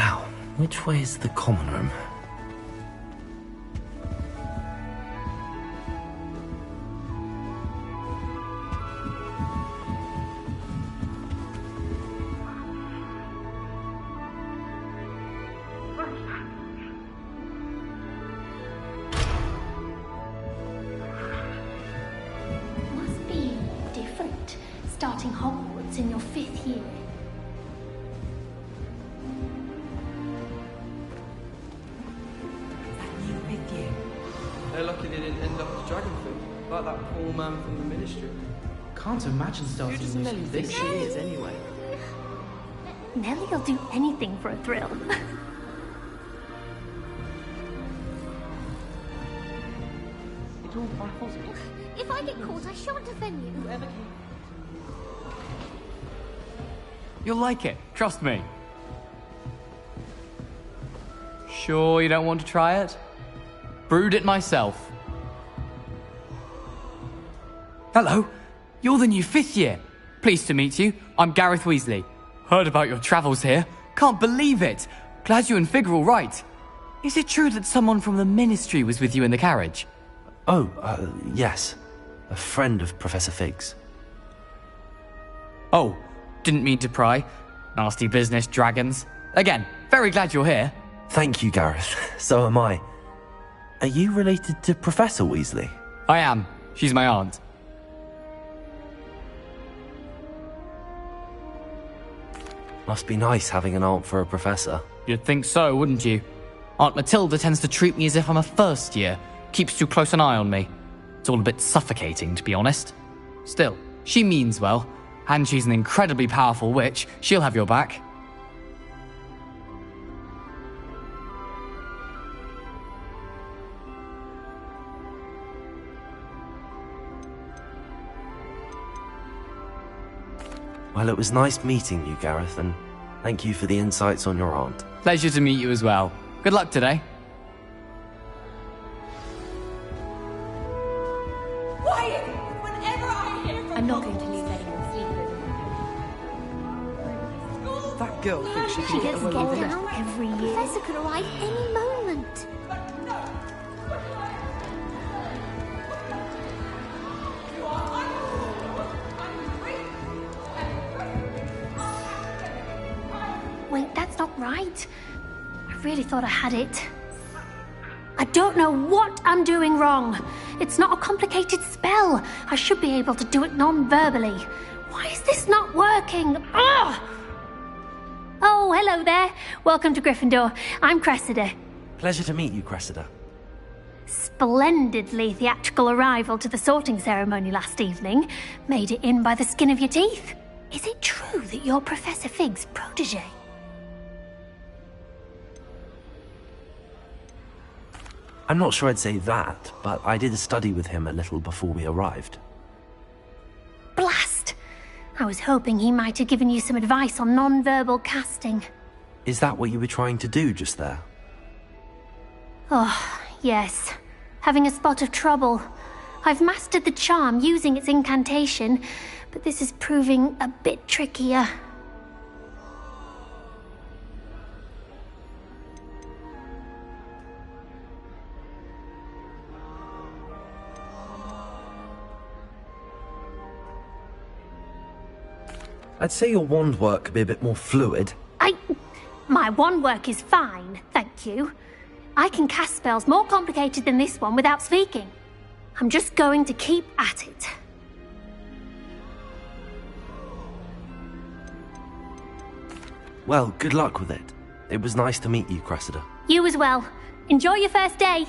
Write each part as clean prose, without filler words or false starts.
Now, which way is the common room? Must be different, starting Hogwarts in your 5th year. They're lucky they didn't end up as dragon food, like that poor man from the ministry. Can't imagine starting Who does with Nelly think this. she is, anyway? Nellie'll do anything for a thrill. It all baffles me. If I get caught, I shan't offend you. Whoever came... You'll like it, trust me. Sure you don't want to try it? Brewed it myself. Hello, you're the new 5th year. Pleased to meet you. I'm Gareth Weasley. Heard about your travels here. Can't believe it. Glad you and Fig are all right. Is it true that someone from the Ministry was with you in the carriage? Oh, yes. A friend of Professor Fig's. Oh, didn't mean to pry. Nasty business, dragons. Again, very glad you're here. Thank you, Gareth. So am I. Are you related to Professor Weasley? I am. She's my aunt. Must be nice having an aunt for a professor. You'd think so, wouldn't you? Aunt Matilda tends to treat me as if I'm a first year. Keeps too close an eye on me. It's all a bit suffocating, to be honest. Still, she means well. And she's an incredibly powerful witch. She'll have your back. Well, it was nice meeting you, Gareth, and thank you for the insights on your aunt. Pleasure to meet you as well. Good luck today. Quiet! Whenever I hear from I'm not going to leave anyone sleep. That girl thinks she She can get gets away get with it. down every year. Professor could arrive any moment. Wait, that's not right. I really thought I had it. I don't know what I'm doing wrong. It's not a complicated spell. I should be able to do it non-verbally. Why is this not working? Ugh! Oh, hello there. Welcome to Gryffindor. I'm Cressida. Pleasure to meet you, Cressida. Splendidly theatrical arrival to the sorting ceremony last evening. Made it in by the skin of your teeth. Is it true that you're Professor Fig's protege? I'm not sure I'd say that, but I did study with him a little before we arrived. Blast! I was hoping he might have given you some advice on non-verbal casting. Is that what you were trying to do just there? Oh, yes. Having a spot of trouble. I've mastered the charm using its incantation, but this is proving a bit trickier. I'd say your wand work could be a bit more fluid. My wand work is fine, thank you. I can cast spells more complicated than this one without speaking. I'm just going to keep at it. Well, good luck with it. It was nice to meet you, Cressida. You as well. Enjoy your first day.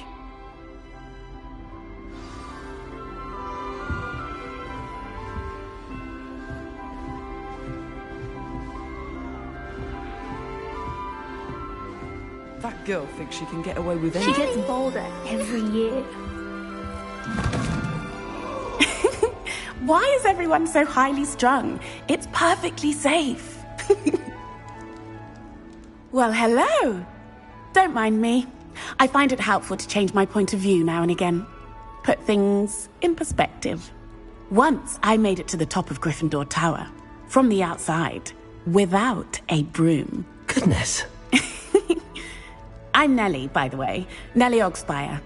That girl thinks she can get away with She anything. gets bolder every year. Why is everyone so highly strung? It's perfectly safe. Well, hello. Don't mind me. I find it helpful to change my point of view now and again. Put things in perspective. Once I made it to the top of Gryffindor Tower, from the outside, without a broom. Goodness. I'm Nellie, by the way. Nellie Ogspire.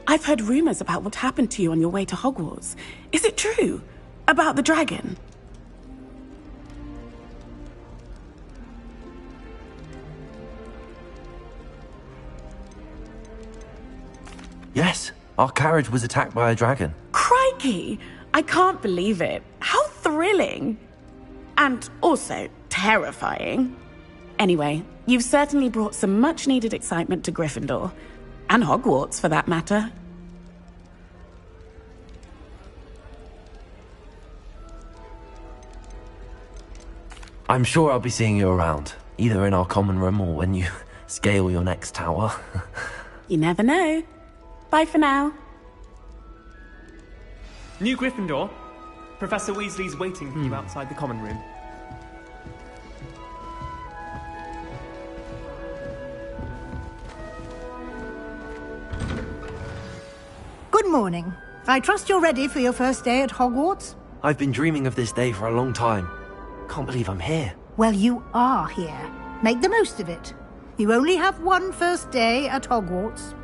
I've heard rumors about what happened to you on your way to Hogwarts. Is it true? About the dragon? Yes, our carriage was attacked by a dragon. Crikey! I can't believe it. How thrilling! And also terrifying. Anyway, you've certainly brought some much-needed excitement to Gryffindor. And Hogwarts, for that matter. I'm sure I'll be seeing you around, either in our common room or when you scale your next tower. You never know. Bye for now. New Gryffindor. Professor Weasley's waiting for you outside the common room. Good morning. I trust you're ready for your first day at Hogwarts? I've been dreaming of this day for a long time. Can't believe I'm here. Well, you are here. Make the most of it. You only have one first day at Hogwarts.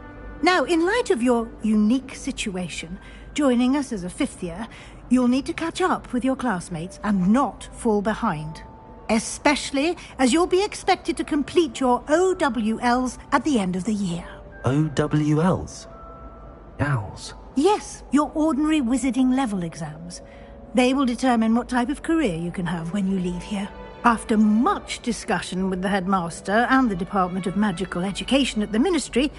Now, in light of your unique situation, joining us as a fifth year, you'll need to catch up with your classmates and not fall behind. Especially as you'll be expected to complete your OWLs at the end of the year. OWLs? Owls? Yes, your ordinary wizarding level exams. They will determine what type of career you can have when you leave here. After much discussion with the headmaster and the Department of Magical Education at the Ministry,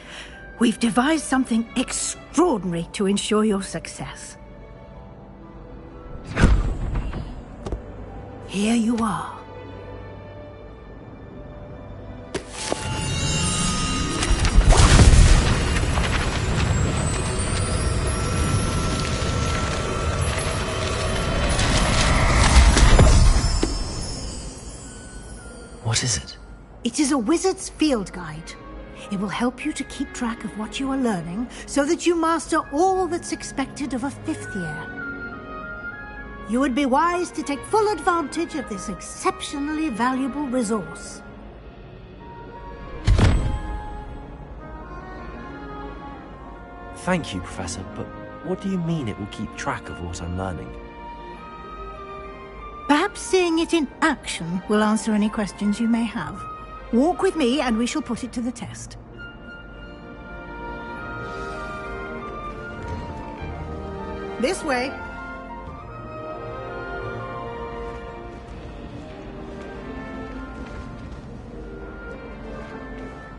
we've devised something extraordinary to ensure your success. Here you are. What is it? It is a wizard's field guide. It will help you to keep track of what you are learning so that you master all that's expected of a fifth year. You would be wise to take full advantage of this exceptionally valuable resource. Thank you, Professor, but what do you mean it will keep track of what I'm learning? Perhaps seeing it in action will answer any questions you may have. Walk with me and we shall put it to the test. This way.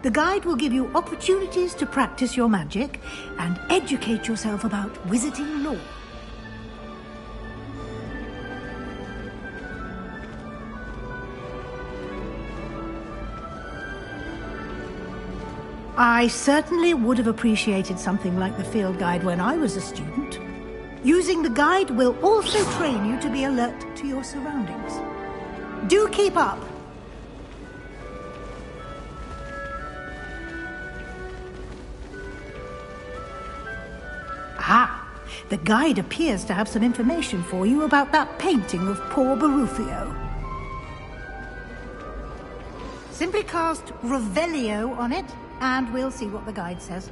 The guide will give you opportunities to practice your magic and educate yourself about wizarding lore. I certainly would have appreciated something like the field guide when I was a student. Using the guide will also train you to be alert to your surroundings. Do keep up! Ah, the guide appears to have some information for you about that painting of poor Barufio. Simply cast Revelio on it, and we'll see what the guide says.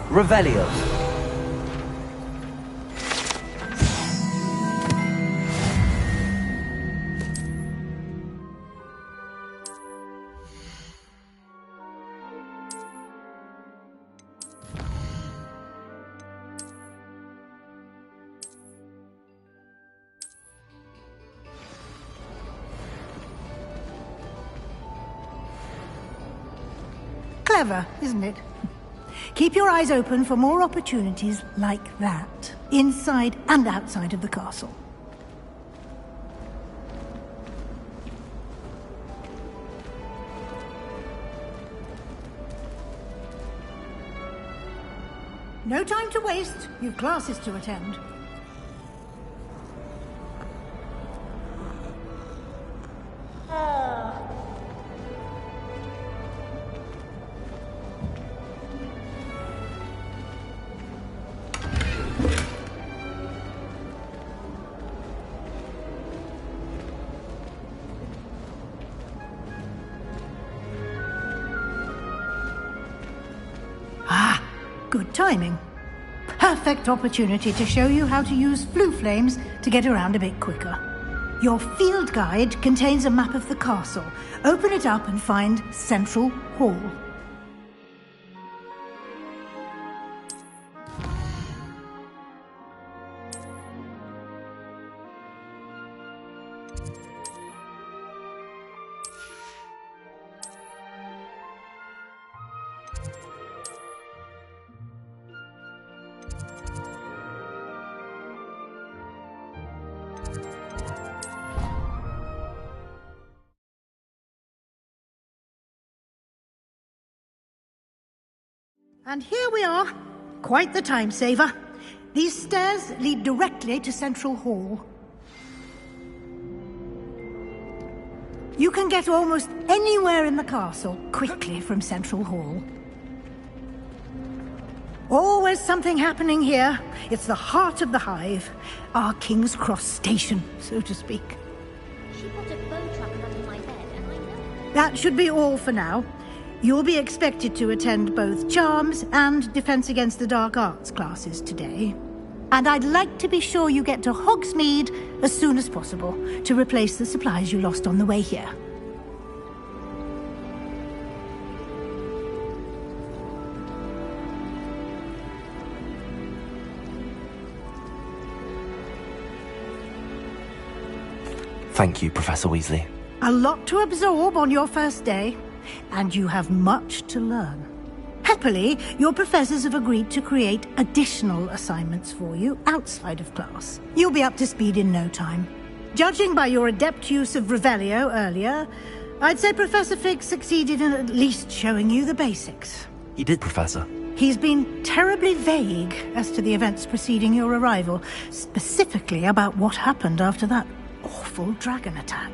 Revelio. Clever, isn't it? Keep your eyes open for more opportunities like that, inside and outside of the castle. No time to waste. You've classes to attend. Good timing. Perfect opportunity to show you how to use flue flames to get around a bit quicker. Your field guide contains a map of the castle. Open it up and find Central Hall. And here we are. Quite the time saver. These stairs lead directly to Central Hall. You can get almost anywhere in the castle quickly from Central Hall. Always something happening here. It's the heart of the hive. Our King's Cross station, so to speak. She put a bow trap under my bed, and I know. That should be all for now. You'll be expected to attend both Charms and Defense Against the Dark Arts classes today. And I'd like to be sure you get to Hogsmeade as soon as possible to replace the supplies you lost on the way here. Thank you, Professor Weasley. A lot to absorb on your first day, and you have much to learn. Happily, your professors have agreed to create additional assignments for you outside of class. You'll be up to speed in no time. Judging by your adept use of Revelio earlier, I'd say Professor Fig succeeded in at least showing you the basics. He did, Professor. He's been terribly vague as to the events preceding your arrival, specifically about what happened after that awful dragon attack.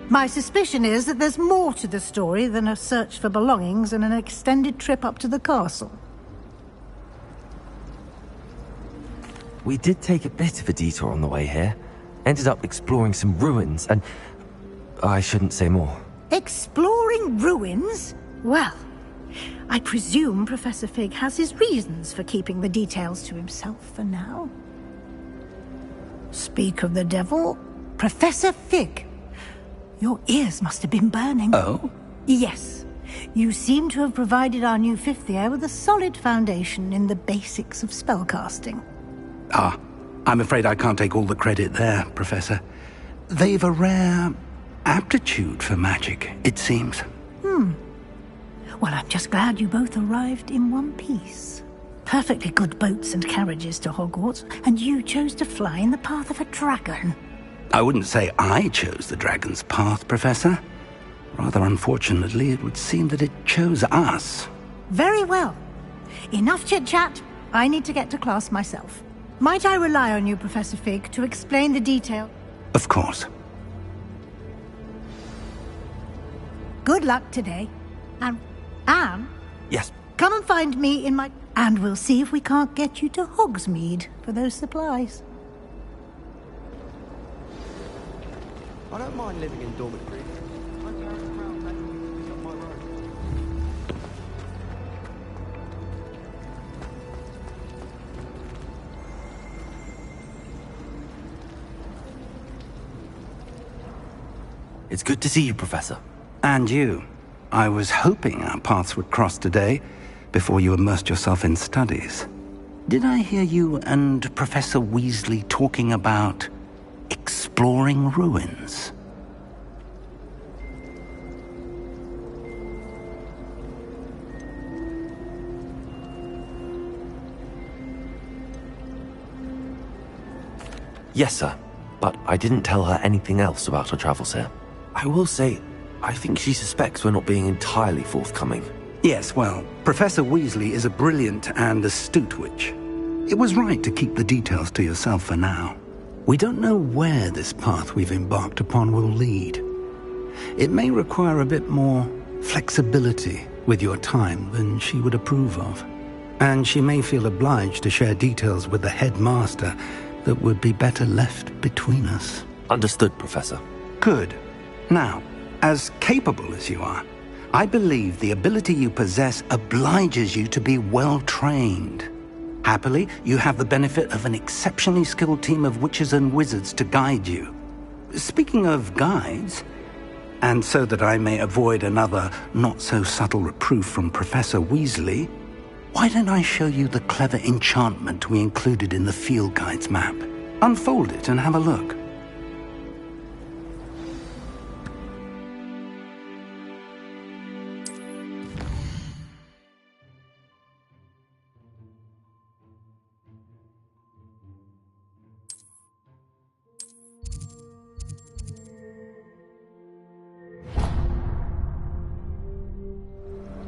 My suspicion is that there's more to the story than a search for belongings and an extended trip up to the castle. We did take a bit of a detour on the way here. Ended up exploring some ruins and... I shouldn't say more. Exploring ruins? Well, I presume Professor Fig has his reasons for keeping the details to himself for now. Speak of the devil, Professor Fig. Your ears must have been burning. Oh? Yes. You seem to have provided our new fifth year with a solid foundation in the basics of spellcasting. Ah, I'm afraid I can't take all the credit there, Professor. They've a rare aptitude for magic, it seems. Well, I'm just glad you both arrived in one piece. Perfectly good boats and carriages to Hogwarts, and you chose to fly in the path of a dragon. I wouldn't say I chose the dragon's path, Professor. Rather unfortunately, it would seem that it chose us. Very well. Enough chit-chat. I need to get to class myself. Might I rely on you, Professor Fig, to explain the detail? Of course. Good luck today. And Anne? Yes. Come and find me in my... And we'll see if we can't get you to Hogsmeade for those supplies. I don't mind living in dormitories. I carry around making things on my own. It's good to see you, Professor. And you. I was hoping our paths would cross today, before you immersed yourself in studies. Did I hear you and Professor Weasley talking about exploring ruins? Yes, sir. But I didn't tell her anything else about our travels here. I will say, I think she suspects we're not being entirely forthcoming. Yes, well, Professor Weasley is a brilliant and astute witch. It was right to keep the details to yourself for now. We don't know where this path we've embarked upon will lead. It may require a bit more flexibility with your time than she would approve of. And she may feel obliged to share details with the headmaster that would be better left between us. Understood, Professor. Good. Now, as capable as you are, I believe the ability you possess obliges you to be well trained. Happily, you have the benefit of an exceptionally skilled team of witches and wizards to guide you. Speaking of guides, and so that I may avoid another not-so-subtle reproof from Professor Weasley, why don't I show you the clever enchantment we included in the field guide's map? Unfold it and have a look.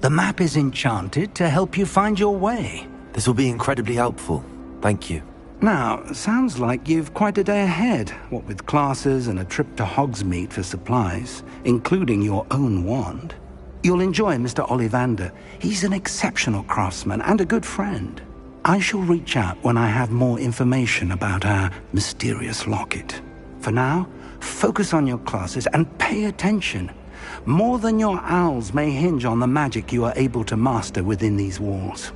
The map is enchanted to help you find your way. This will be incredibly helpful. Thank you. Now, sounds like you've quite a day ahead, what with classes and a trip to Hogsmeade for supplies, including your own wand. You'll enjoy Mr. Ollivander. He's an exceptional craftsman and a good friend. I shall reach out when I have more information about our mysterious locket. For now, focus on your classes and pay attention. More than your owls may hinge on the magic you are able to master within these walls.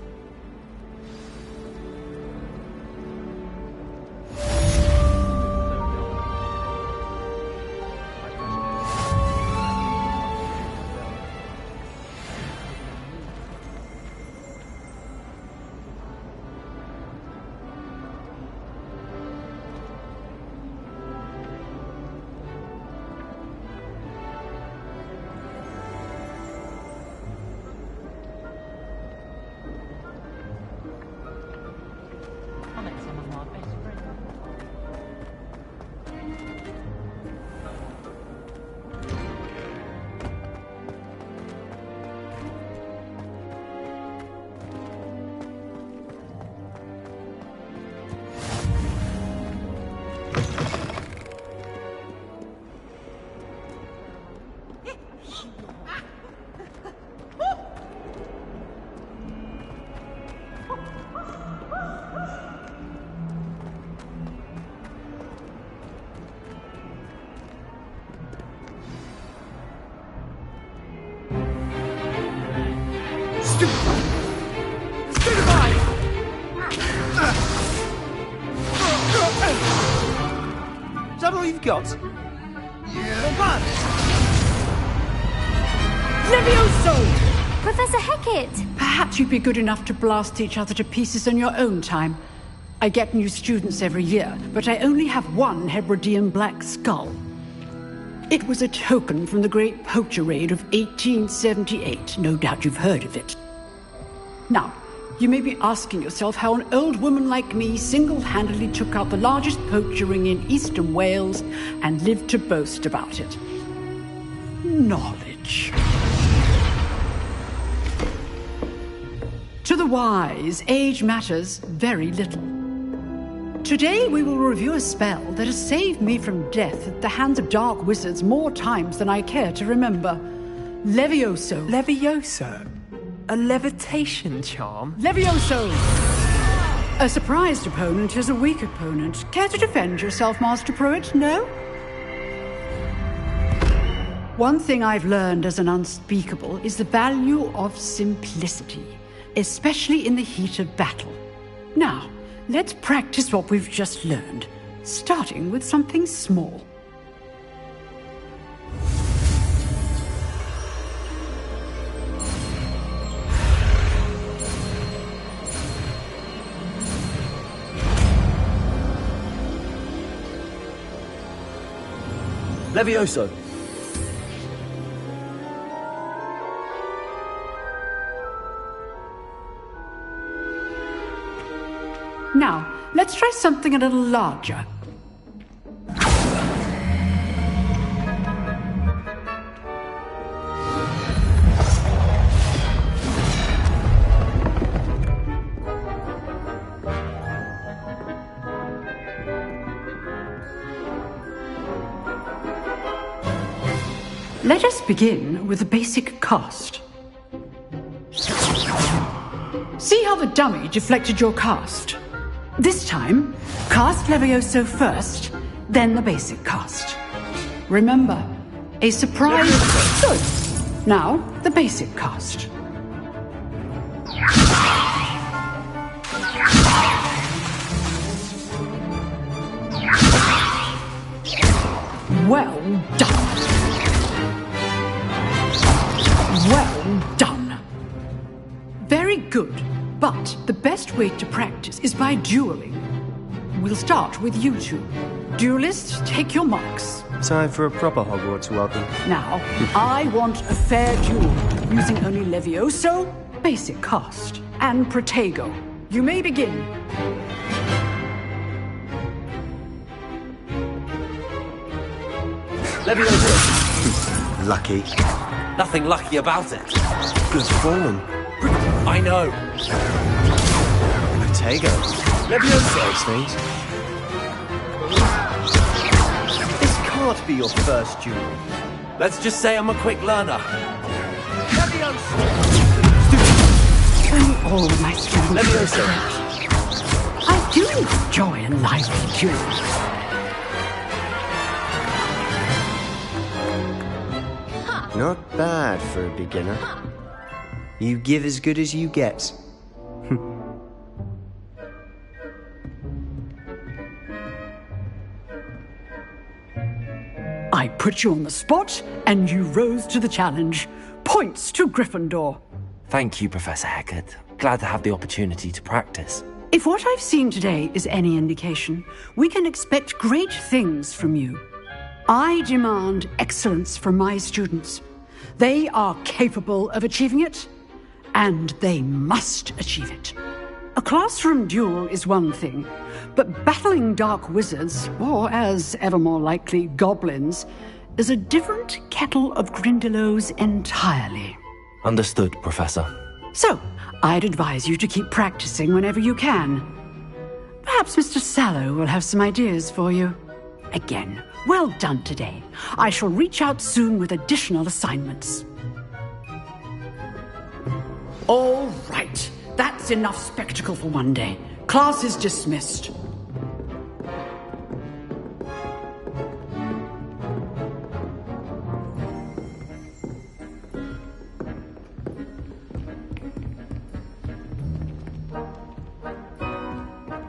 Is that all you've got? Yeah. Levioso! Professor Hecat! Perhaps you'd be good enough to blast each other to pieces in your own time. I get new students every year, but I only have one Hebridean black skull. It was a token from the Great Poacher Raid of 1878. No doubt you've heard of it. Now, you may be asking yourself how an old woman like me single-handedly took out the largest poacher ring in eastern Wales and lived to boast about it. Knowledge. To the wise, age matters very little. Today we will review a spell that has saved me from death at the hands of dark wizards more times than I care to remember. Levioso. Levioso? A levitation charm? Levioso! A surprised opponent is a weak opponent. Care to defend yourself, Master Pruitt? No? One thing I've learned as an unspeakable is the value of simplicity, especially in the heat of battle. Now, let's practice what we've just learned, starting with something small. Levioso! Now, let's try something a little larger. Let us begin with the basic cast. See how the dummy deflected your cast? This time, cast Levioso first, then the basic cast. Remember, a surprise... Good. Now, the basic cast. Well done. Well done. Very good, but the best way to practice is by dueling. We'll start with you two. Duelists, take your marks. Time for a proper Hogwarts welcome. Now, I want a fair duel, using only Levioso, basic cast, and Protego. You may begin. Levioso. Lucky. Nothing lucky about it. Good form. I know. Protego. Levioso things. This can't be your first duel. Let's just say I'm a quick learner. Levioso. All of my students. Levioso. I do enjoy a lively duel. Not bad for a beginner. You give as good as you get. I put you on the spot, and you rose to the challenge. Points to Gryffindor. Thank you, Professor Hecat. Glad to have the opportunity to practice. If what I've seen today is any indication, we can expect great things from you. I demand excellence from my students. They are capable of achieving it, and they must achieve it. A classroom duel is one thing, but battling dark wizards, or as ever more likely, goblins, is a different kettle of Grindylows entirely. Understood, Professor. So, I'd advise you to keep practicing whenever you can. Perhaps Mr. Sallow will have some ideas for you. Again, well done today. I shall reach out soon with additional assignments. All right. That's enough spectacle for one day. Class is dismissed.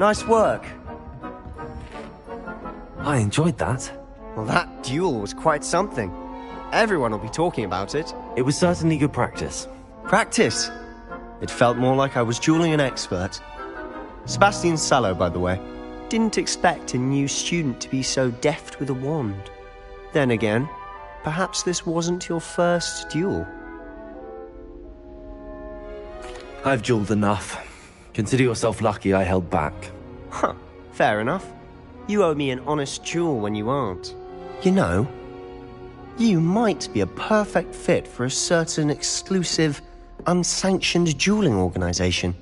Nice work. I enjoyed that. Well, that duel was quite something. Everyone will be talking about it. It was certainly good practice. Practice? It felt more like I was dueling an expert. Sebastian Sallow, by the way. Didn't expect a new student to be so deft with a wand. Then again, perhaps this wasn't your first duel. I've dueled enough. Consider yourself lucky I held back. Huh, fair enough. You owe me an honest duel when you aren't. You know, you might be a perfect fit for a certain exclusive, unsanctioned dueling organization.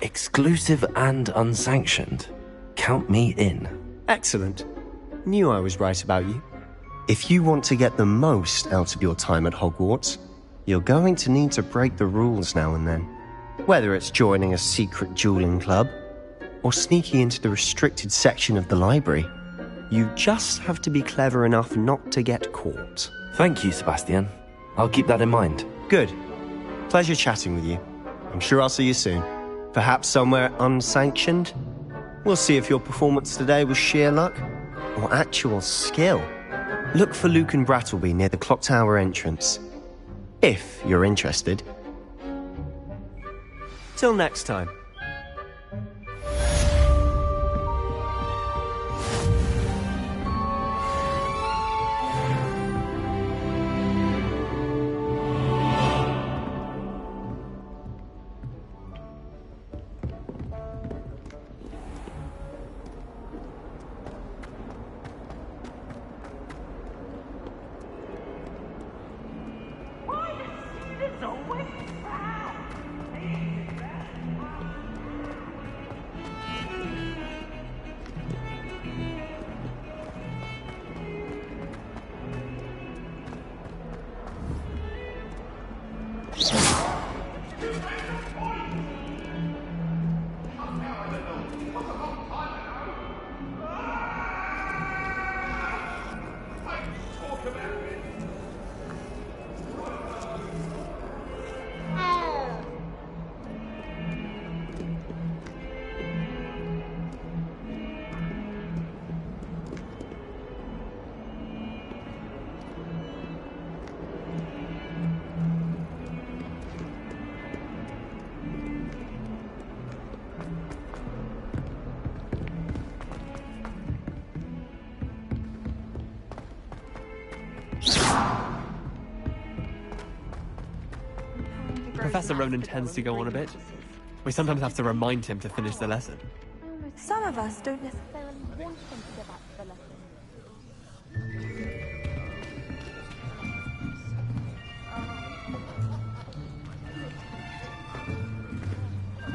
Exclusive and unsanctioned? Count me in. Excellent. Knew I was right about you. If you want to get the most out of your time at Hogwarts, you're going to need to break the rules now and then. Whether it's joining a secret dueling club, or sneaking into the restricted section of the library, you just have to be clever enough not to get caught. Thank you, Sebastian. I'll keep that in mind. Good. Pleasure chatting with you. I'm sure I'll see you soon. Perhaps somewhere unsanctioned? We'll see if your performance today was sheer luck, or actual skill. Look for Luke and Brattleby near the Clock Tower entrance. If you're interested. Till next time. Professor Ronan tends to go on a bit. We sometimes have to remind him to finish the lesson. Some of us don't necessarily want him to go back to the lesson.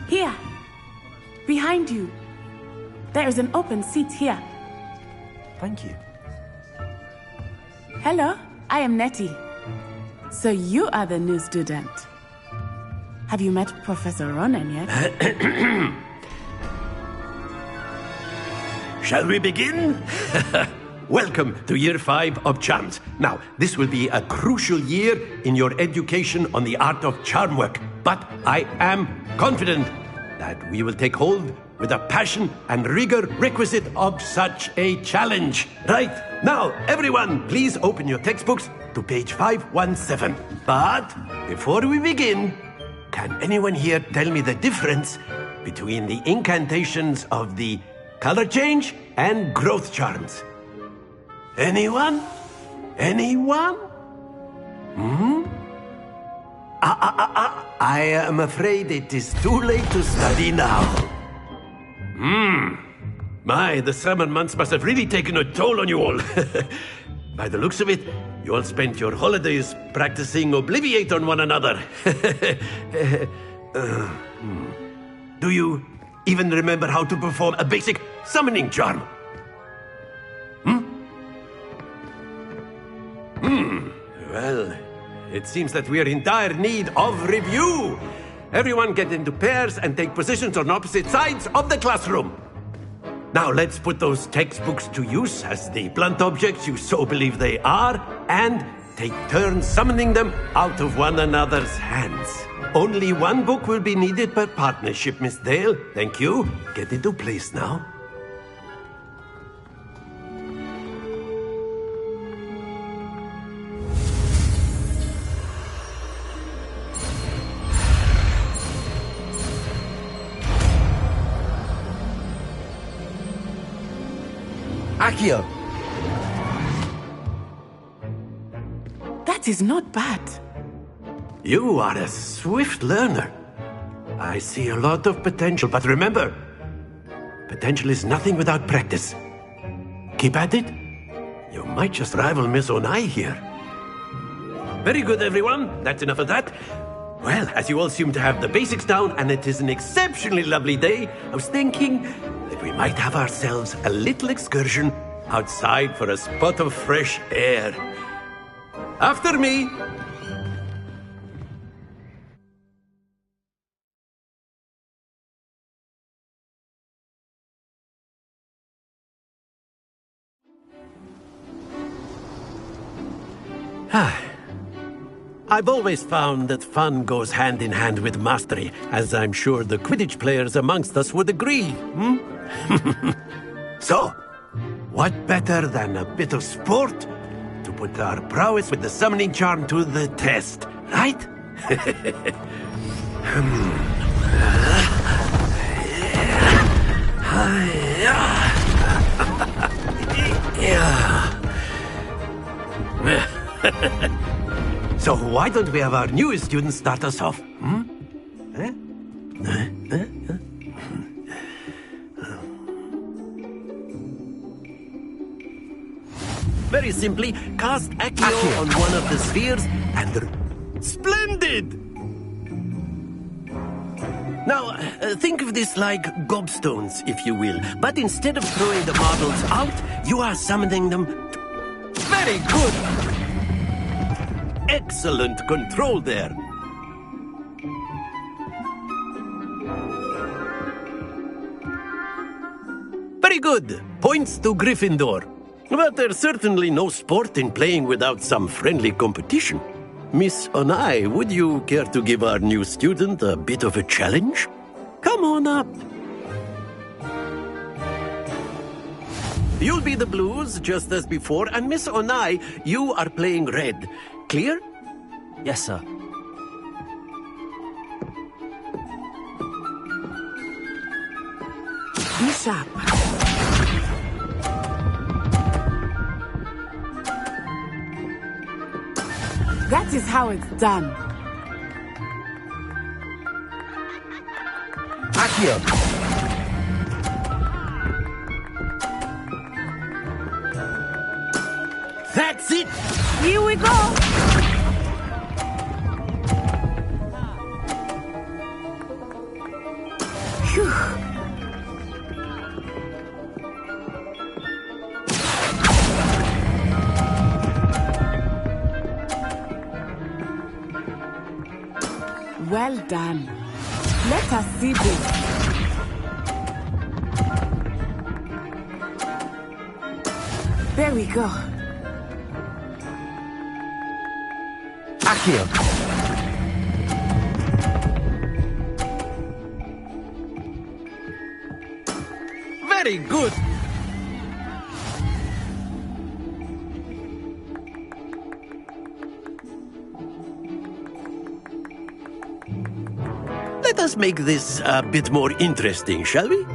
Here. Behind you. There is an open seat here. Thank you. Hello, I am Nettie. So you are the new student. Have you met Professor Ronan yet? Shall we begin? Welcome to Year 5 of Charms. Now, this will be a crucial year in your education on the art of charm work, but I am confident that we will take hold with the passion and rigor requisite of such a challenge. Right, now, everyone, please open your textbooks to page 517. But before we begin, can anyone here tell me the difference between the incantations of the color change and growth charms? Anyone? Anyone? I am afraid it is too late to study now. My, the summer months must have really taken a toll on you all. By the looks of it, you all spent your holidays practicing Obliviate on one another. Do you even remember how to perform a basic summoning charm? Well, it seems that we are in dire need of review. Everyone get into pairs and take positions on opposite sides of the classroom. Now let's put those textbooks to use as the blunt objects you so believe they are, and take turns summoning them out of one another's hands. Only one book will be needed per partnership, Miss Dale. Thank you. Get into place now. Accio! That is not bad. You are a swift learner. I see a lot of potential, but remember, potential is nothing without practice. Keep at it. You might just rival Miss Onai here. Very good, everyone. That's enough of that. Well, as you all seem to have the basics down, and it is an exceptionally lovely day, I was thinking that we might have ourselves a little excursion outside for a spot of fresh air. After me! I've always found that fun goes hand in hand with mastery, as I'm sure the Quidditch players amongst us would agree. So, what better than a bit of sport to put our prowess with the summoning charm to the test, right? So why don't we have our newest student start us off? Very simply, cast Accio on one of the spheres and... Splendid! Now, think of this like gobstones, if you will. But instead of throwing the marbles out, you are summoning them... Very good! Excellent control there. Very good. Points to Gryffindor. But there's certainly no sport in playing without some friendly competition. Miss Onai, would you care to give our new student a bit of a challenge? Come on up. You'll be the blues, just as before, and Miss Onai, you are playing red. Clear? Yes, sir. Be sharp. That is how it's done. Accio. That's it! Here we go! Phew. Well done. Let us see this. There we go. Accio. Very good! Let us make this a bit more interesting, shall we?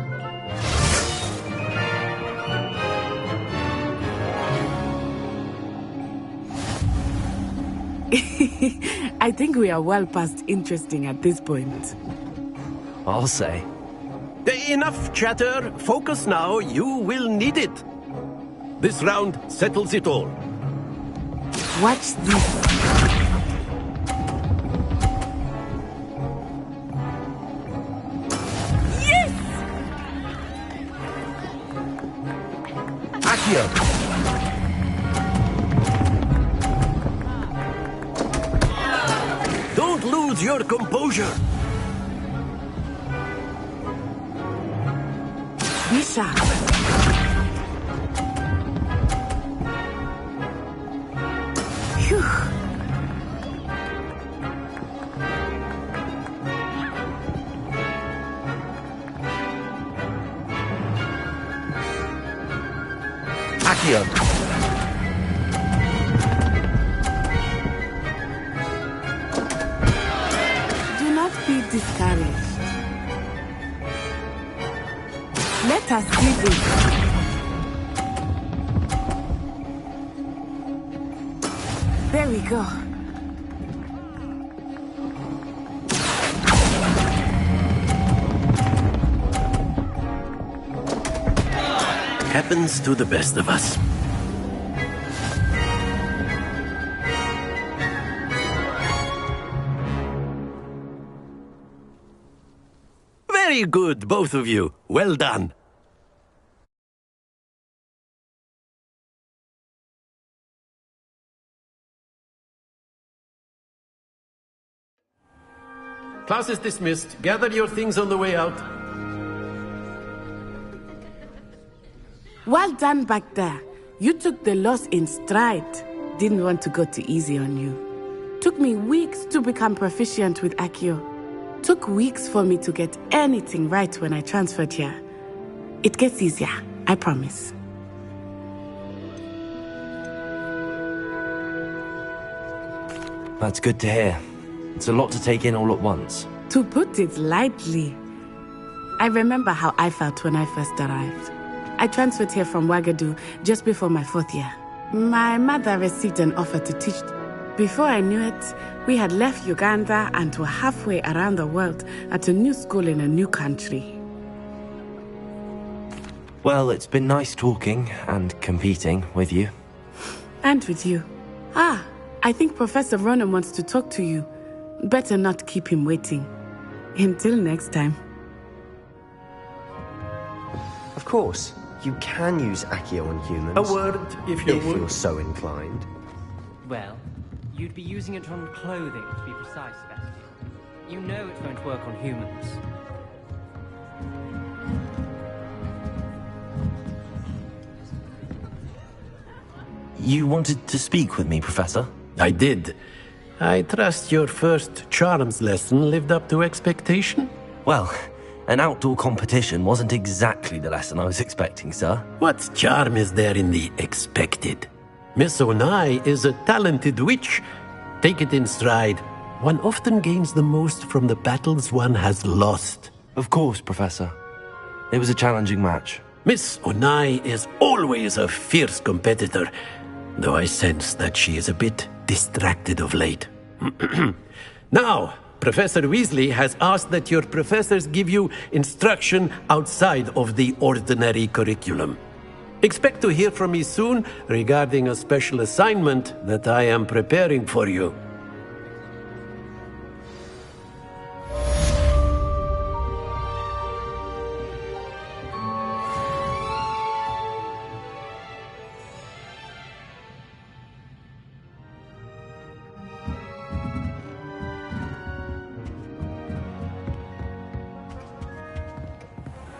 I think we are well past interesting at this point. I'll say. Enough chatter. Focus now. You will need it. This round settles it all. Watch this. Yes! Accio. Don't lose your composure. Be sharp. Phew. Accio. Do not be discouraged. Let us see this. There we go. Happens to the best of us. Very good, both of you. Well done. Class is dismissed. Gather your things on the way out. Well done back there. You took the loss in stride. Didn't want to go too easy on you. Took me weeks to become proficient with Accio. Took weeks for me to get anything right when I transferred here. It gets easier, I promise. That's good to hear. It's a lot to take in all at once. To put it lightly, I remember how I felt when I first arrived. I transferred here from Ouagadougou just before my 4th year. My mother received an offer to teach. Before I knew it, we had left Uganda and were halfway around the world at a new school in a new country. Well, it's been nice talking and competing with you. And with you. Ah, I think Professor Ronan wants to talk to you. Better not keep him waiting. Until next time. Of course, you can use Accio on humans. A word, if you would. If you're so inclined. Well, you'd be using it on clothing, to be precise, Sebastian. You know it won't work on humans. You wanted to speak with me, Professor? I did. I trust your first charms lesson lived up to expectation? Well, an outdoor competition wasn't exactly the lesson I was expecting, sir. What charm is there in the expected? Miss Onai is a talented witch. Take it in stride. One often gains the most from the battles one has lost. Of course, Professor. It was a challenging match. Miss Onai is always a fierce competitor, though I sense that she is a bit distracted of late. Now, Professor Weasley has asked that your professors give you instruction outside of the ordinary curriculum. Expect to hear from me soon regarding a special assignment that I am preparing for you.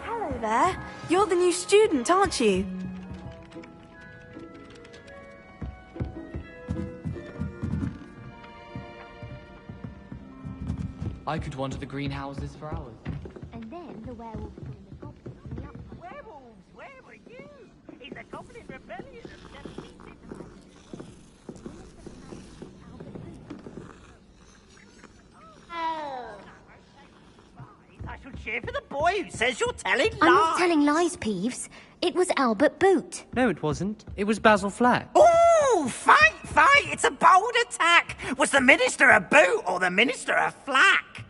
Hello there. You're the new student, aren't you? I could wander the greenhouses for hours. And then the werewolves joined the goblins in the upper. Werewolves, where were you? In the Goblin Rebellion of 1760. I shall cheer for the boy who says you're telling lies. I'm not telling lies, Peeves. It was Albert Boot. No, it wasn't. It was Basil Flack. Oh, fight! It's a bold attack. Was the Minister a boot or the Minister a flack?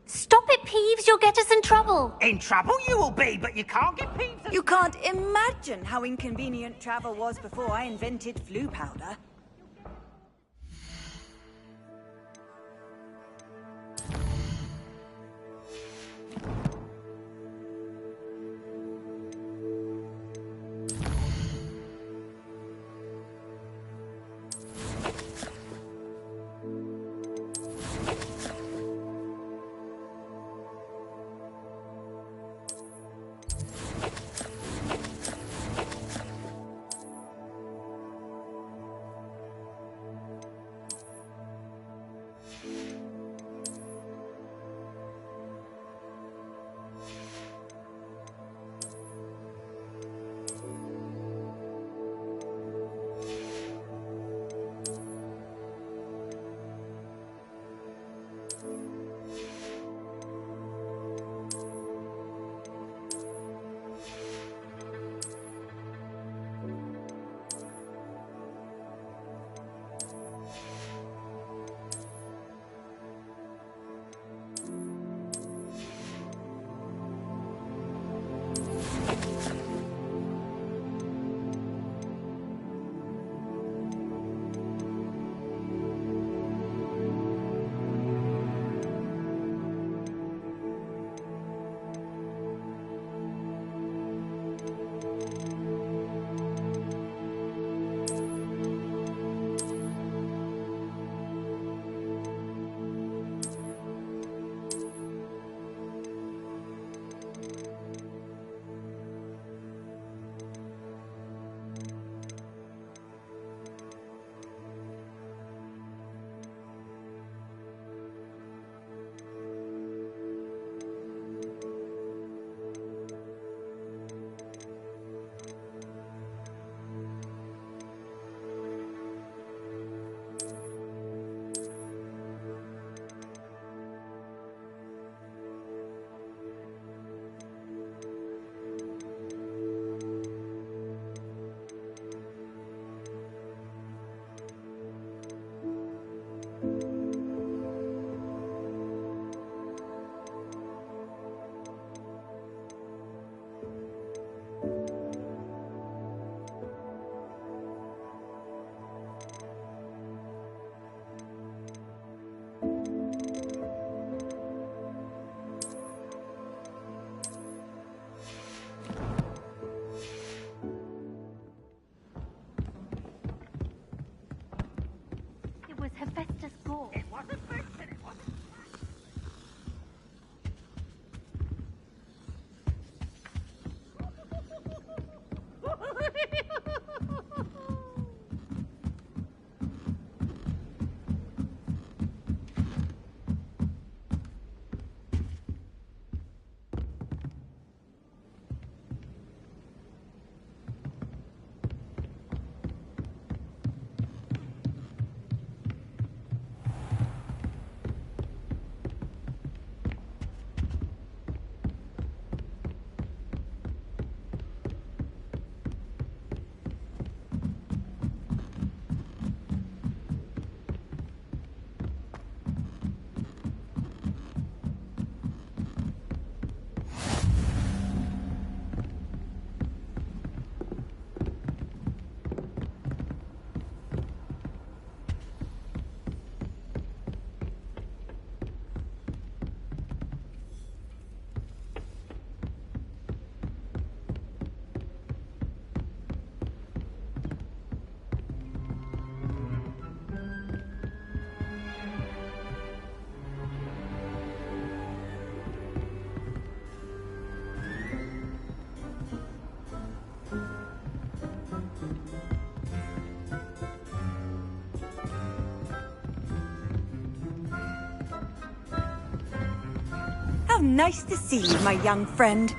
Stop it, Peeves. You'll get us in trouble. In trouble you will be, but you can't get Peeves. You can't imagine how inconvenient travel was before I invented flu powder. Nice to see you, my young friend.